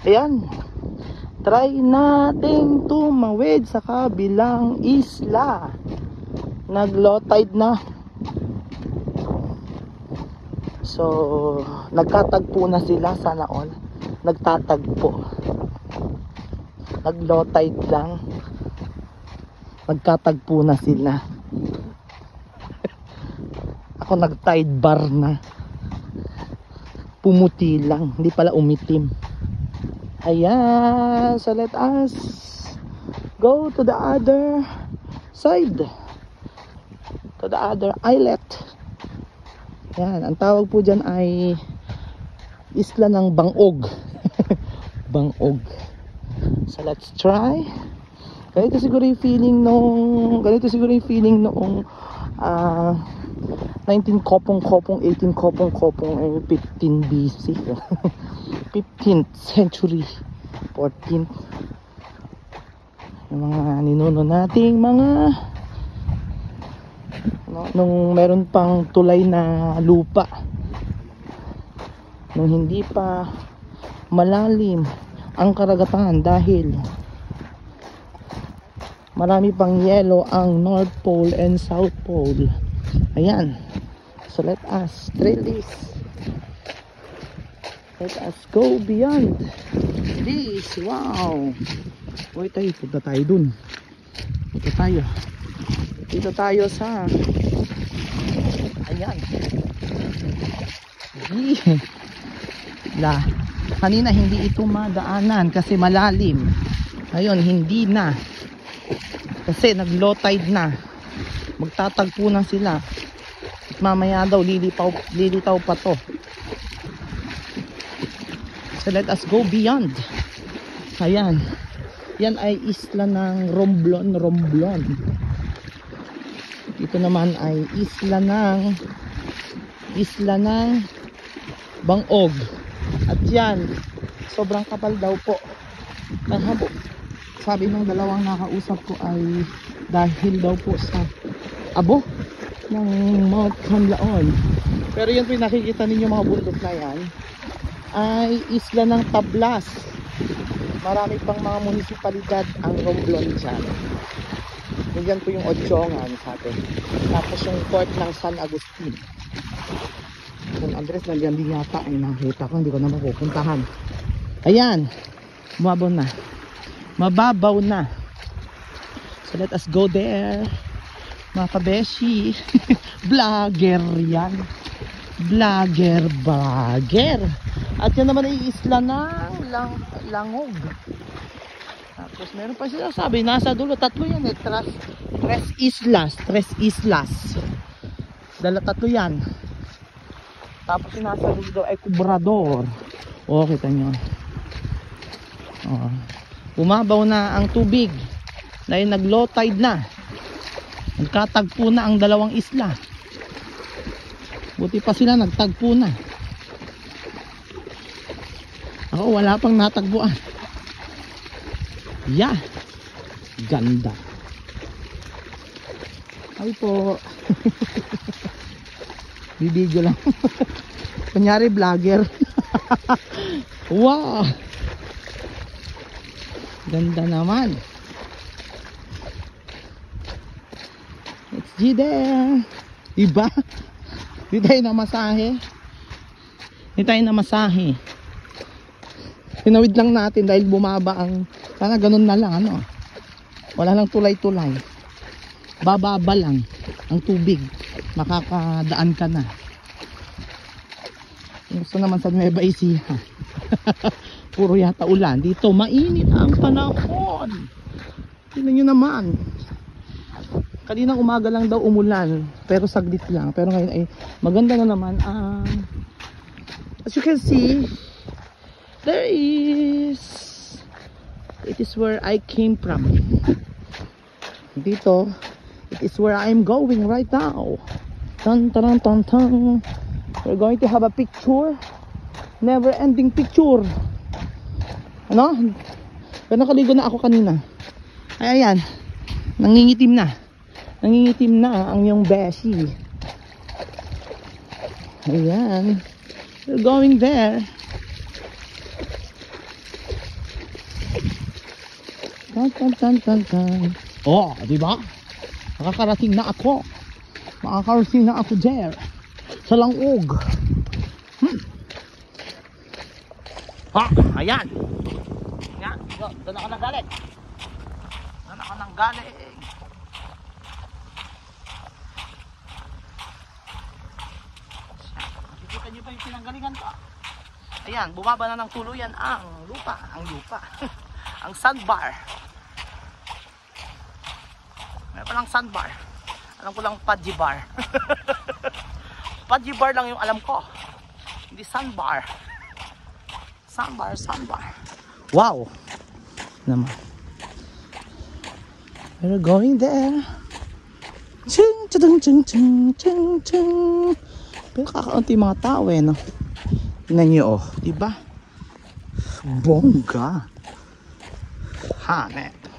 Ayan. Try nating tumawid sa kabilang isla. Nag-low tide na. So, nagkatagpo na sila, sana all. Nagtatagpo. Nag-low tide lang. Nagkatagpo na sila. Ako nag-tide bar na. Pumuti lang, hindi pala umitim. Ayan, so let us go to the other side. To the other islet. Yan, ang tawag po dyan ay isla ng Bangog. Bangog. So let's try. Ganito siguro yung feeling noong 19 kopong-kopong, 18 kopong-kopong, 15 BC. 15th century, 14th. Yung mga ninuno nating mga nung meron pang tulay na lupa, nung hindi pa malalim ang karagatan dahil marami pang yelo ang North Pole and South Pole. Ayan, so let us trail this. Let us go beyond this. Wow. Uy tayo, punta tayo dun. Punta tayo. Dito tayo sa ayan. Kanina hindi ito madaanan kasi malalim. Ngayon hindi na. Kasi nag-low tide na. Magtatagpo na sila. At mamaya daw lilitaw pa to. So let us go beyond. Ayan. Yan ay isla ng Romblon. Ito naman ay isla ng Bangog. At yan, sobrang kapal daw po ng habo. Sabi ng dalawang nakausap ko ay dahil daw po sa abo ng Mount Canlaon. Pero yun po yung nakikita ninyo mga bundok na yan ay isla ng Tablas. Marami pang mga munisipalidad ang Romblon dyan. Yan po yung Odyongan sa atin. Tapos yung port ng San Agustin. San Andres nandiyan din yata ay nakita ko, hindi ko na mapupuntahan. Ayan, mababaw na. So let us go there. Mga kabeshi. Vlogger yan. Vlogger. At yan naman ay isla ng Langog. Tapos meron pa sila sabi, nasa dulo, tatlo yan eh. Tres islas. Tatlo yan. Tapos yung nasa dulo ay Cubrador. O, kita nyo. Umabaw na ang tubig. Dahil nag-low tide na. Nagkatagpo na ang dalawang isla. Buti pa sila nagtagpo na. Ako wala pang natagpuan. Yeah. Ganda. Ay po. Bibidyo lang. Kunyari vlogger. Wow. Ganda naman. Let's see there. Diba? Hindi tayo namasahe. Tinawid lang natin dahil bumaba ang, sana ganun na lang ano. Wala lang tulay-tulay. Bababa lang ang tubig. Makakadaan ka na. Gusto naman sa Nueva Ecija. Puro yata ulan. Dito mainit ang panahon. Tingnan nyo naman. Kaninang umaga lang daw umulan. Pero saglit lang. Pero ngayon ay maganda na naman. As you can see, it is where I came from. Dito, it is where I'm going right now. Tan tan tan tan. We're going to have a picture. Never ending picture. Ano? Pero nakaligo na ako kanina. Ay ayan. Nangingitim na ang yung beshi. Ayan. We're going there. Tan, tan, tan, tan, tan. Oh, di ba? Nakakarating na ako. Makakarating na ako there. Sa Langog. Ha, ayan. Yan, doon ako nanggaling. Doon ako nanggaling. Nakikita niyo ba yung pinanggalingan ko? Ayan, bumaba na ng tuluyan ang lupa. Ang sandbar. May palang sandbar. Alam ko lang Pudgy bar. Pudgy bar lang yung alam ko. Hindi sandbar. Sandbar. Wow! Naman. We're going there. Chung, chung, chung, chung, chung, chung. Pero kakaunti mga tao eh, no? Tingnan nyo, oh. Diba? Bongga. Hanet.